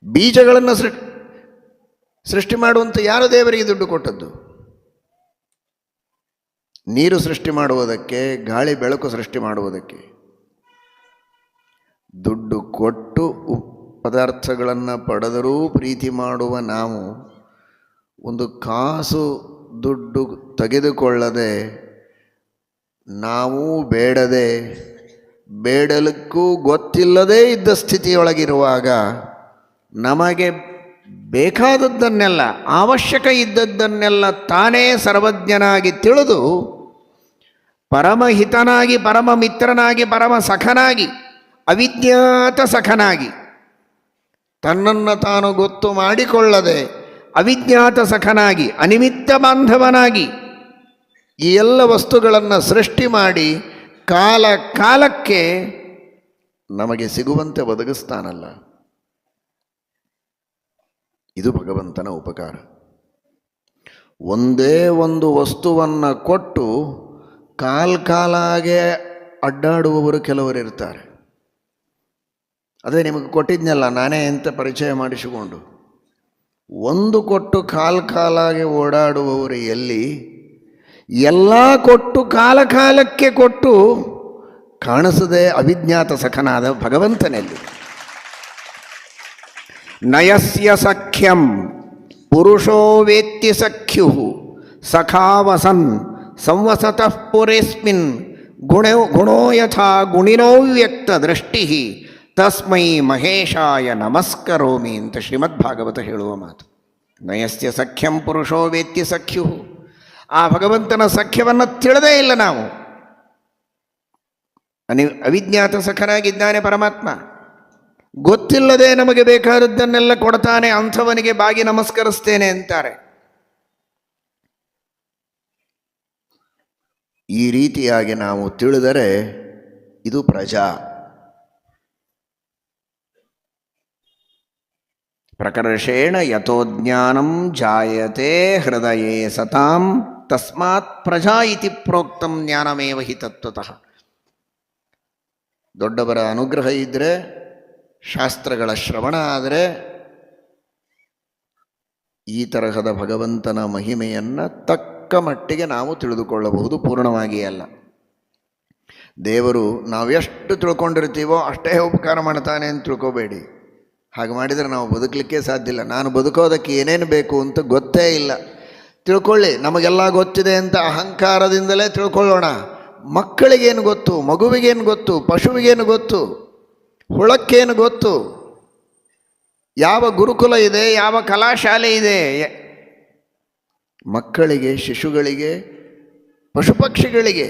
ಬೀಜಗಳನ್ನು ಸೃಷ್ಟಿ ಮಾಡುವಂತ ಯಾರು ದೇವರಿಗೆ ದುಡ್ಡು ಕೊಟ್ಟದ್ದು? ನೀರು ಸೃಷ್ಟಿ ಮಾಡುವುದಕ್ಕೆ, ಗಾಳಿ ಬೆಳಕು ಸೃಷ್ಟಿ ಮಾಡುವುದಕ್ಕೆ. ದುಡ್ಡು ಕೊಟ್ಟು ಪದಾರ್ಥಗಳನ್ನು ಪಡೆದರೂ ಪ್ರೀತಿ ಮಾಡುವ ನಾವು ಒಂದು ಕಾಸು ದುಡ್ಡು ತೆಗೆದುಕೊಳ್ಳದೆ, ನಾವು ಬೇಡದೆ, ಬೇಡಲಿಕ್ಕೂ ಗೊತ್ತಿಲ್ಲದೇ ಇದ್ದ ಸ್ಥಿತಿಯೊಳಗಿರುವಾಗ ನಮಗೆ ಬೇಕಾದದ್ದನ್ನೆಲ್ಲ, ಅವಶ್ಯಕ ಇದ್ದದ್ದನ್ನೆಲ್ಲ ತಾನೇ ಸರ್ವಜ್ಞನಾಗಿ ತಿಳಿದು ಪರಮಹಿತನಾಗಿ, ಪರಮ ಮಿತ್ರನಾಗಿ, ಪರಮ ಸಖನಾಗಿ, ಅವಿಜ್ಞಾತ ಸಖನಾಗಿ, ತನ್ನನ್ನು ತಾನು ಗೊತ್ತು ಮಾಡಿಕೊಳ್ಳದೆ ಅವಿಜ್ಞಾತ ಸಖನಾಗಿ, ಅನಿಮಿತ್ತ ಬಾಂಧವನಾಗಿ ಈ ಎಲ್ಲ ವಸ್ತುಗಳನ್ನು ಸೃಷ್ಟಿ ಮಾಡಿ ಕಾಲ ಕಾಲಕ್ಕೆ ನಮಗೆ ಸಿಗುವಂತೆ ಒದಗಿಸ್ತಾನಲ್ಲ, ಇದು ಭಗವಂತನ ಉಪಕಾರ. ಒಂದೇ ಒಂದು ವಸ್ತುವನ್ನು ಕೊಟ್ಟು ಕಾಲಾಗೆ ಅಡ್ಡಾಡುವವರು ಕೆಲವರು ಇರ್ತಾರೆ. ಅದೇ ನಿಮಗೆ ಕೊಟ್ಟಿದ್ನಲ್ಲ ನಾನೇ ಅಂತ ಪರಿಚಯ ಮಾಡಿಸಿಕೊಂಡು, ಒಂದು ಕೊಟ್ಟು ಕಾಲಾಗೆ ಓಡಾಡುವವರು ಎಲ್ಲಿ? ಎಲ್ಲ ಕೊಟ್ಟು ಕಾಲಕ್ಕೆ ಕೊಟ್ಟು ಕಾಣಿಸದೆ ಅವಿಜ್ಞಾತ ಸಖನಾದ ಭಗವಂತನಲ್ಲಿ. ನಯಸ್ಯ ಸಖ್ಯಂ ಪುರುಷೋ ವೇತ್ತಿ ಸಖ್ಯು ಸಖಾವಸನ್ ಸಂವಸತಃ ಪುರೇಸ್ಮಿನ್ ಗುಣೋ ಯಥಾ ಗುಣಿನೋ ವ್ಯಕ್ತ ದೃಷ್ಟಿ ತಸ್ಮೈ ಮಹೇಶಾಯ ನಮಸ್ಕರೋಮಿ ಅಂತ ಶ್ರೀಮದ್ಭಾಗವತ ಹೇಳುವ ಮಾತು. ನಯಸ್ಯ ಸಖ್ಯಂ ಪುರುಷೋ ವೇತ್ತಿ ಸಖ್ಯು. ಆ ಭಗವಂತನ ಸಖ್ಯವನ್ನು ತಿಳಿದೇ ಇಲ್ಲ ನಾವು. ಅವಿಜ್ಞಾತ ಸಖನಾಗಿದ್ದಾನೆ ಪರಮಾತ್ಮ. ಗೊತ್ತಿಲ್ಲದೆ ನಮಗೆ ಬೇಕಾದದ್ದನ್ನೆಲ್ಲ ಕೊಡ್ತಾನೆ, ಅಂಥವನಿಗೆ ಬಾಗಿ ನಮಸ್ಕರಿಸ್ತೇನೆ ಅಂತಾರೆ. ಈ ರೀತಿಯಾಗಿ ನಾವು ತಿಳಿದರೆ ಇದು ಪ್ರಜಾ. ಪ್ರಕರ್ಷೇಣ ಯಥೋಜ್ಞಾನಂ ಜಾಯತೆ ಹೃದಯೇ ಸತಾಂ ತಸ್ಮಾತ್ ಪ್ರಜಾ ಇತಿ ಪ್ರೋಕ್ತಂ ಜ್ಞಾನಮೇವ ಹಿ ತತ್ವತಃ. ದೊಡ್ಡವರ ಅನುಗ್ರಹ ಇದ್ದರೆ, ಶಾಸ್ತ್ರಗಳ ಶ್ರವಣ ಆದರೆ ಈ ತರಹದ ಭಗವಂತನ ಮಹಿಮೆಯನ್ನು ತಕ್ಕ ಮಟ್ಟಿಗೆ ನಾವು ತಿಳಿದುಕೊಳ್ಳಬಹುದು, ಪೂರ್ಣವಾಗಿ ಅಲ್ಲ. ದೇವರು ನಾವೆಷ್ಟು ತಿಳ್ಕೊಂಡಿರ್ತೀವೋ ಅಷ್ಟೇ ಉಪಕಾರ ಮಾಡ್ತಾನೆ ಅಂತ ತಿಳ್ಕೋಬೇಡಿ. ಹಾಗೆ ಮಾಡಿದರೆ ನಾವು ಬದುಕಲಿಕ್ಕೆ ಸಾಧ್ಯ ಇಲ್ಲ. ನಾನು ಬದುಕೋದಕ್ಕೆ ಏನೇನು ಬೇಕು ಅಂತ ಗೊತ್ತೇ ಇಲ್ಲ. ತಿಳ್ಕೊಳ್ಳಿ, ನಮಗೆಲ್ಲ ಗೊತ್ತಿದೆ ಅಂತ ಅಹಂಕಾರದಿಂದಲೇ ತಿಳ್ಕೊಳ್ಳೋಣ. ಮಕ್ಕಳಿಗೇನು ಗೊತ್ತು, ಮಗುವಿಗೇನು ಗೊತ್ತು, ಪಶುವಿಗೇನು ಗೊತ್ತು, ಹುಳಕ್ಕೇನು ಗೊತ್ತು, ಯಾವ ಗುರುಕುಲ ಇದೆ, ಯಾವ ಕಲಾಶಾಲೆ ಇದೆ? ಮಕ್ಕಳಿಗೆ, ಶಿಶುಗಳಿಗೆ, ಪಶುಪಕ್ಷಿಗಳಿಗೆ.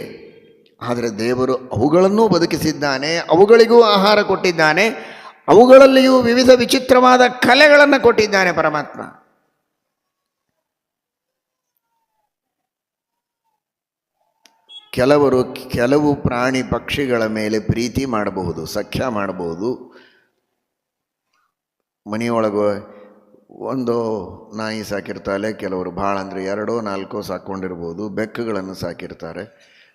ಆದರೆ ದೇವರು ಅವುಗಳನ್ನೂ ಬದುಕಿಸಿದ್ದಾನೆ, ಅವುಗಳಿಗೂ ಆಹಾರ ಕೊಟ್ಟಿದ್ದಾನೆ, ಅವುಗಳಲ್ಲಿಯೂ ವಿವಿಧ ವಿಚಿತ್ರವಾದ ಕಲೆಗಳನ್ನು ಕೊಟ್ಟಿದ್ದಾನೆ ಪರಮಾತ್ಮ. ಕೆಲವು ಪ್ರಾಣಿ ಪಕ್ಷಿಗಳ ಮೇಲೆ ಪ್ರೀತಿ ಮಾಡಬಹುದು, ಸಖ್ಯ ಮಾಡಬಹುದು. ಮನೆಯೊಳಗೆ ಒಂದು ನಾಯಿ ಸಾಕಿರ್ತಾರೆ, ಕೆಲವರು ಭಾಳ ಅಂದರೆ 2-4 ಸಾಕ್ಕೊಂಡಿರ್ಬೋದು. ಬೆಕ್ಕುಗಳನ್ನು ಸಾಕಿರ್ತಾರೆ.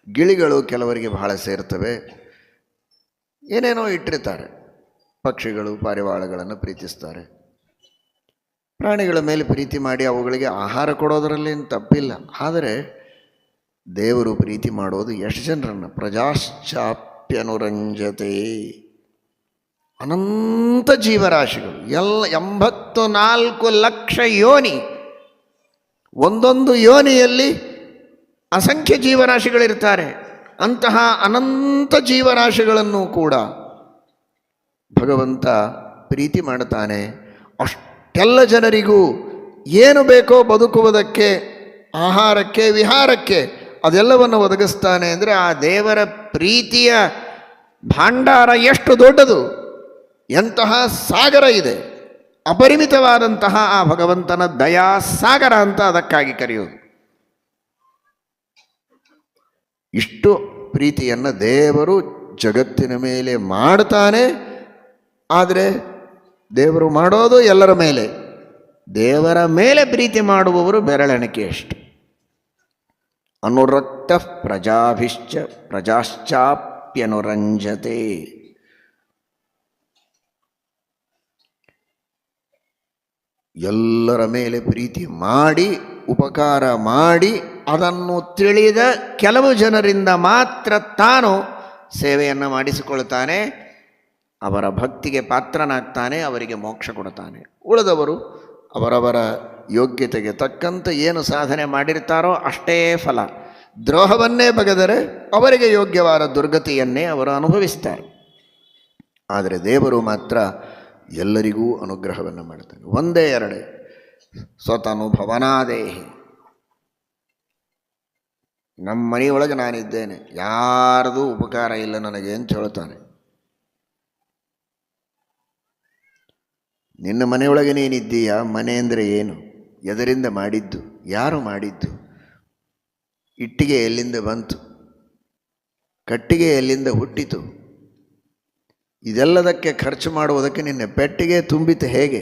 ಗಿಳಿಗಳು ಕೆಲವರಿಗೆ ಬಹಳ ಸೇರ್ತವೆ, ಏನೇನೋ ಇಟ್ಟಿರ್ತಾರೆ. ಪಕ್ಷಿಗಳು, ಪಾರಿವಾಳಗಳನ್ನು ಪ್ರೀತಿಸ್ತಾರೆ. ಪ್ರಾಣಿಗಳ ಮೇಲೆ ಪ್ರೀತಿ ಮಾಡಿ ಅವುಗಳಿಗೆ ಆಹಾರ ಕೊಡೋದರಲ್ಲೇನು ತಪ್ಪಿಲ್ಲ. ಆದರೆ ದೇವರು ಪ್ರೀತಿ ಮಾಡೋದು ಎಷ್ಟು ಜನರನ್ನು? ಪ್ರಜಾಶ್ಚಾಪ್ಯನುರಂಜತೆ. ಅನಂತ ಜೀವರಾಶಿಗಳು, 84 ಲಕ್ಷ ಯೋನಿ. ಒಂದೊಂದು ಯೋನಿಯಲ್ಲಿ ಅಸಂಖ್ಯ ಜೀವರಾಶಿಗಳಿರ್ತಾರೆ. ಅಂತಹ ಅನಂತ ಜೀವರಾಶಿಗಳನ್ನು ಕೂಡ ಭಗವಂತ ಪ್ರೀತಿ ಮಾಡುತ್ತಾನೆ. ಅಷ್ಟೆಲ್ಲ ಜನರಿಗೂ ಏನು ಬೇಕೋ ಬದುಕುವುದಕ್ಕೆ, ಆಹಾರಕ್ಕೆ, ವಿಹಾರಕ್ಕೆ ಅದೆಲ್ಲವನ್ನು ಒದಗಿಸ್ತಾನೆ ಅಂದರೆ ಆ ದೇವರ ಪ್ರೀತಿಯ ಭಾಂಡಾರ ಎಷ್ಟು ದೊಡ್ಡದು, ಎಂತಹ ಸಾಗರ ಇದೆ, ಅಪರಿಮಿತವಾದಂತಹ ಆ ಭಗವಂತನ ದಯಾಸಾಗರ ಅಂತ ಅದಕ್ಕಾಗಿ ಕರೆಯೋದು. ಇಷ್ಟು ಪ್ರೀತಿಯನ್ನು ದೇವರು ಜಗತ್ತಿನ ಮೇಲೆ ಮಾಡ್ತಾನೆ. ಆದರೆ ದೇವರು ಮಾಡೋದು ಎಲ್ಲರ ಮೇಲೆ. ದೇವರ ಮೇಲೆ ಪ್ರೀತಿ ಮಾಡುವವರು ಬೆರಳೆಣಿಕೆಯಷ್ಟು. ಅನುರಕ್ತ ಪ್ರಜಾಭಿಶ್ಚ ಪ್ರಜಾಶ್ಚಾಪ್ಯನುರಂಜತೆ. ಎಲ್ಲರ ಮೇಲೆ ಪ್ರೀತಿ ಮಾಡಿ ಉಪಕಾರ ಮಾಡಿ ಅದನ್ನು ತಿಳಿದ ಕೆಲವು ಜನರಿಂದ ಮಾತ್ರ ತಾನು ಸೇವೆಯನ್ನು ಮಾಡಿಸಿಕೊಳ್ತಾನೆ, ಅವರ ಭಕ್ತಿಗೆ ಪಾತ್ರನಾಗ್ತಾನೆ, ಅವರಿಗೆ ಮೋಕ್ಷ ಕೊಡ್ತಾನೆ. ಉಳಿದವರು ಅವರವರ ಯೋಗ್ಯತೆಗೆ ತಕ್ಕಂತೆ ಏನು ಸಾಧನೆ ಮಾಡಿರ್ತಾರೋ ಅಷ್ಟೇ ಫಲ. ದ್ರೋಹವನ್ನೇ ಬಗೆದರೆ ಅವರಿಗೆ ಯೋಗ್ಯವಾದ ದುರ್ಗತಿಯನ್ನೇ ಅವರು ಅನುಭವಿಸ್ತಾರೆ. ಆದರೆ ದೇವರು ಮಾತ್ರ ಎಲ್ಲರಿಗೂ ಅನುಗ್ರಹವನ್ನು ಮಾಡ್ತಾನೆ. ಒಂದೇ ಎರಡೇ, ಸ್ವತನುಭವನಾದೇಹಿ. ನಮ್ಮ ಮನೆಯೊಳಗೆ ನಾನಿದ್ದೇನೆ, ಯಾರದೂ ಉಪಕಾರ ಇಲ್ಲ ನನಗೆ ಅಂತ ಹೇಳ್ತಾನೆ. ನಿನ್ನ ಮನೆಯೊಳಗೆ ನೀನಿದ್ದೀಯಾ? ಮನೆ ಅಂದರೆ ಏನು? ಎದರಿಂದ ಮಾಡಿದ್ದು? ಯಾರು ಮಾಡಿದ್ದು? ಇಟ್ಟಿಗೆ ಎಲ್ಲಿಂದ ಬಂತು? ಕಟ್ಟಿಗೆ ಎಲ್ಲಿಂದ ಹುಟ್ಟಿತು? ಇದೆಲ್ಲದಕ್ಕೆ ಖರ್ಚು ಮಾಡುವುದಕ್ಕೆ ನಿನ್ನ ಪೆಟ್ಟಿಗೆ ತುಂಬಿತು ಹೇಗೆ?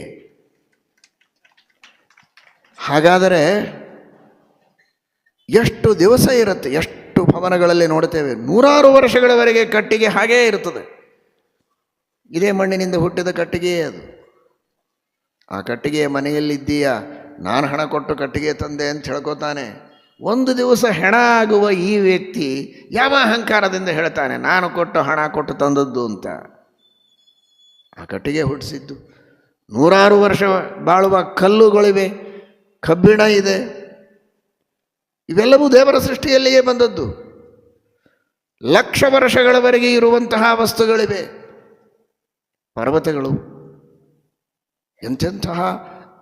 ಹಾಗಾದರೆ ಎಷ್ಟು ದಿವಸ ಇರುತ್ತೆ? ಎಷ್ಟು ಭವನಗಳಲ್ಲಿ ನೋಡ್ತೇವೆ, ನೂರಾರು ವರ್ಷಗಳವರೆಗೆ ಕಟ್ಟಿಗೆ ಹಾಗೇ ಇರ್ತದೆ. ಇದೇ ಮಣ್ಣಿನಿಂದ ಹುಟ್ಟಿದ ಕಟ್ಟಿಗೆಯೇ ಅದು. ಆ ಕಟ್ಟಿಗೆಯ ಮನೆಯಲ್ಲಿದ್ದೀಯಾ? ನಾನು ಹಣ ಕೊಟ್ಟು ಕಟ್ಟಿಗೆ ತಂದೆ ಅಂತ ಹೇಳ್ಕೊತಾನೆ. ಒಂದು ದಿವಸ ಹೆಣ ಆಗುವ ಈ ವ್ಯಕ್ತಿ ಯಾವ ಅಹಂಕಾರದಿಂದ ಹೇಳ್ತಾನೆ ನಾನು ಕೊಟ್ಟು ಹಣ ಕೊಟ್ಟು ತಂದದ್ದು ಅಂತ? ಆ ಕಟ್ಟಿಗೆ ಹುಟ್ಟಿಸಿದ್ದು. ನೂರಾರು ವರ್ಷ ಬಾಳುವ ಕಲ್ಲುಗಳಿವೆ, ಕಬ್ಬಿಣ ಇದೆ, ಇವೆಲ್ಲವೂ ದೇವರ ಸೃಷ್ಟಿಯಲ್ಲಿಯೇ ಬಂದದ್ದು. ಲಕ್ಷ ವರ್ಷಗಳವರೆಗೆ ಇರುವಂತಹ ವಸ್ತುಗಳಿವೆ, ಪರ್ವತಗಳು. ಎಂತೆಂತಹ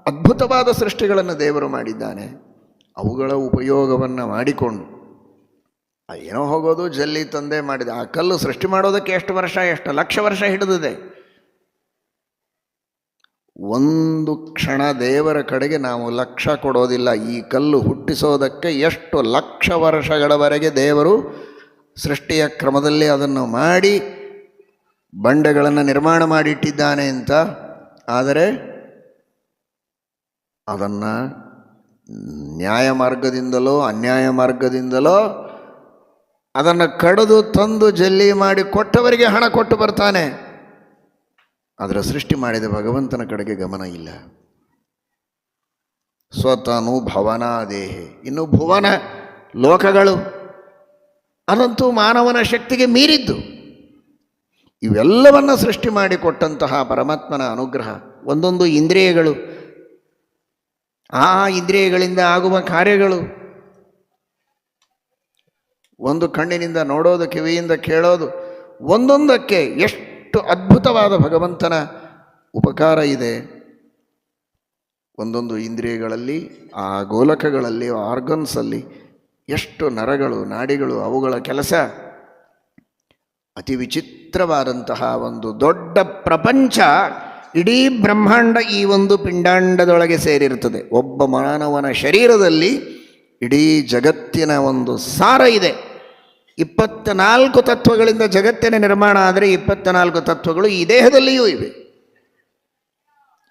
ಅದ್ಭುತವಾದ ಸೃಷ್ಟಿಗಳನ್ನು ದೇವರು ಮಾಡಿದ್ದಾನೆ. ಅವುಗಳ ಉಪಯೋಗವನ್ನು ಮಾಡಿಕೊಂಡು ಏನೋ ಹೋಗೋದು ಜಲ್ಲಿ ತಂದೆ ಮಾಡಿದ. ಆ ಕಲ್ಲು ಸೃಷ್ಟಿ ಮಾಡೋದಕ್ಕೆ ಎಷ್ಟು ವರ್ಷ, ಎಷ್ಟು ಲಕ್ಷ ವರ್ಷ ಹಿಡಿದಿದೆ. ಒಂದು ಕ್ಷಣ ದೇವರ ಕಡೆಗೆ ನಾವು ಲಕ್ಷ್ಯ ಕೊಡೋದಿಲ್ಲ. ಈ ಕಲ್ಲು ಹುಟ್ಟಿಸೋದಕ್ಕೆ ಎಷ್ಟು ಲಕ್ಷ ವರ್ಷಗಳವರೆಗೆ ದೇವರು ಸೃಷ್ಟಿಯ ಕ್ರಮದಲ್ಲಿ ಅದನ್ನು ಮಾಡಿ ಬಂಡೆಗಳನ್ನು ನಿರ್ಮಾಣ ಮಾಡಿಟ್ಟಿದ್ದಾನೆ ಅಂತ. ಆದರೆ ಅದನ್ನು ನ್ಯಾಯ ಮಾರ್ಗದಿಂದಲೋ ಅನ್ಯಾಯ ಮಾರ್ಗದಿಂದಲೋ ಅದನ್ನು ಕಡಿದು ತಂದು ಜಲ್ಲಿ ಮಾಡಿ ಕೊಟ್ಟವರಿಗೆ ಹಣ ಕೊಟ್ಟು ಬರ್ತಾನೆ. ಅದರ ಸೃಷ್ಟಿ ಮಾಡಿದ ಭಗವಂತನ ಕಡೆಗೆ ಗಮನ ಇಲ್ಲ. ಸ್ವತನು ಭವನಾದೇಹಿ. ಇನ್ನು ಭುವನ ಲೋಕಗಳು, ಅದಂತೂ ಮಾನವನ ಶಕ್ತಿಗೆ ಮೀರಿದ್ದು. ಇವೆಲ್ಲವನ್ನು ಸೃಷ್ಟಿ ಮಾಡಿಕೊಟ್ಟಂತಹ ಪರಮಾತ್ಮನ ಅನುಗ್ರಹ. ಒಂದೊಂದು ಇಂದ್ರಿಯಗಳು, ಆ ಇಂದ್ರಿಯಗಳಿಂದ ಆಗುವ ಕಾರ್ಯಗಳು, ಒಂದು ಕಣ್ಣಿನಿಂದ ನೋಡೋದು, ಕಿವಿಯಿಂದ ಕೇಳೋದು, ಒಂದೊಂದಕ್ಕೆ ಎಷ್ಟು ಅದ್ಭುತವಾದ ಭಗವಂತನ ಉಪಕಾರ ಇದೆ. ಒಂದೊಂದು ಇಂದ್ರಿಯಗಳಲ್ಲಿ, ಆ ಗೋಲಕಗಳಲ್ಲಿ, ಆರ್ಗನ್ಸಲ್ಲಿ ಎಷ್ಟು ನರಗಳು, ನಾಡಿಗಳು, ಅವುಗಳ ಕೆಲಸ ಅತಿ ವಿಚಿತ್ರವಾದಂತಹ ಒಂದು ದೊಡ್ಡ ಪ್ರಪಂಚ. ಇಡೀ ಬ್ರಹ್ಮಾಂಡ ಈ ಒಂದು ಪಿಂಡಾಂಡದೊಳಗೆ ಸೇರಿರುತ್ತದೆ. ಒಬ್ಬ ಮಾನವನ ಶರೀರದಲ್ಲಿ ಇಡೀ ಜಗತ್ತಿನ ಒಂದು ಸಾರ ಇದೆ. 24 ತತ್ವಗಳಿಂದ ಜಗತ್ತಿನ ನಿರ್ಮಾಣ ಆದರೆ 24 ತತ್ವಗಳು ಈ ದೇಹದಲ್ಲಿಯೂ ಇವೆ.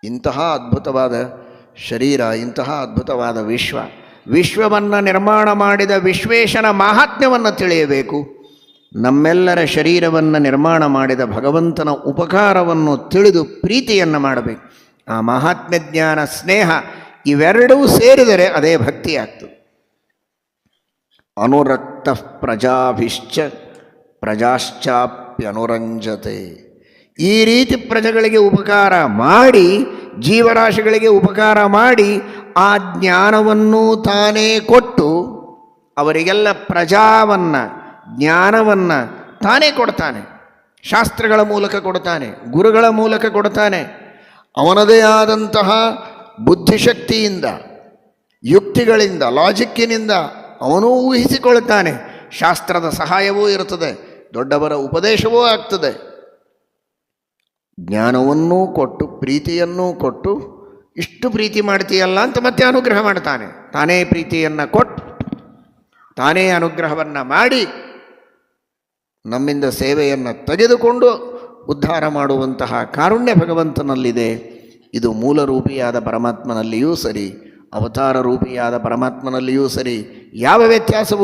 ಇಂತಹ ಅದ್ಭುತವಾದ ಶರೀರ, ಇಂತಹ ಅದ್ಭುತವಾದ ವಿಶ್ವವನ್ನು ನಿರ್ಮಾಣ ಮಾಡಿದ ವಿಶ್ವೇಶನ ಮಹಾತ್ಮ್ಯವನ್ನು ತಿಳಿಯಬೇಕು. ನಮ್ಮೆಲ್ಲರ ಶರೀರವನ್ನು ನಿರ್ಮಾಣ ಮಾಡಿದ ಭಗವಂತನ ಉಪಕಾರವನ್ನು ತಿಳಿದು ಪ್ರೀತಿಯನ್ನು ಮಾಡಬೇಕು. ಆ ಮಹಾತ್ಮ್ಯ ಜ್ಞಾನ, ಸ್ನೇಹ ಇವೆರಡೂ ಸೇರಿದರೆ ಅದೇ ಭಕ್ತಿ ಆಗ್ತದೆ. ಅನುರಕ್ತ ಪ್ರಜಾಭಿಶ್ಚ ಪ್ರಜಾಶ್ಚಾಪ್ಯನುರಂಜತೆ. ಈ ರೀತಿ ಪ್ರಜೆಗಳಿಗೆ ಉಪಕಾರ ಮಾಡಿ, ಜೀವರಾಶಿಗಳಿಗೆ ಉಪಕಾರ ಮಾಡಿ, ಆ ಜ್ಞಾನವನ್ನು ತಾನೇ ಕೊಟ್ಟು ಅವರಿಗೆಲ್ಲ ಪ್ರಜಾವನ್ನು, ಜ್ಞಾನವನ್ನು ತಾನೇ ಕೊಡ್ತಾನೆ. ಶಾಸ್ತ್ರಗಳ ಮೂಲಕ ಕೊಡ್ತಾನೆ, ಗುರುಗಳ ಮೂಲಕ ಕೊಡ್ತಾನೆ. ಅವನದೇ ಆದಂತಹ ಬುದ್ಧಿಶಕ್ತಿಯಿಂದ, ಯುಕ್ತಿಗಳಿಂದ, ಲಾಜಿಕ್ಕಿನಿಂದ ಅವನೂ ಊಹಿಸಿಕೊಳ್ಳುತ್ತಾನೆ. ಶಾಸ್ತ್ರದ ಸಹಾಯವೂ ಇರುತ್ತದೆ, ದೊಡ್ಡವರ ಉಪದೇಶವೂ ಆಗ್ತದೆ. ಜ್ಞಾನವನ್ನೂ ಕೊಟ್ಟು ಪ್ರೀತಿಯನ್ನೂ ಕೊಟ್ಟು ಇಷ್ಟು ಪ್ರೀತಿ ಮಾಡ್ತೀಯಲ್ಲ ಅಂತ ಮತ್ತೆ ಅನುಗ್ರಹ ಮಾಡ್ತಾನೆ. ತಾನೇ ಪ್ರೀತಿಯನ್ನು ಕೊಟ್ಟು ತಾನೇ ಅನುಗ್ರಹವನ್ನು ಮಾಡಿ ನಮ್ಮಿಂದ ಸೇವೆಯನ್ನು ತೆಗೆದುಕೊಂಡು ಉದ್ಧಾರ ಮಾಡುವಂತಹ ಕಾರುಣ್ಯ ಭಗವಂತನಲ್ಲಿದೆ. ಇದು ಮೂಲ ರೂಪಿಯಾದ ಪರಮಾತ್ಮನಲ್ಲಿಯೂ ಸರಿ, ಅವತಾರ ರೂಪಿಯಾದ ಪರಮಾತ್ಮನಲ್ಲಿಯೂ ಸರಿ ಯಾವ ವ್ಯತ್ಯಾಸವೂ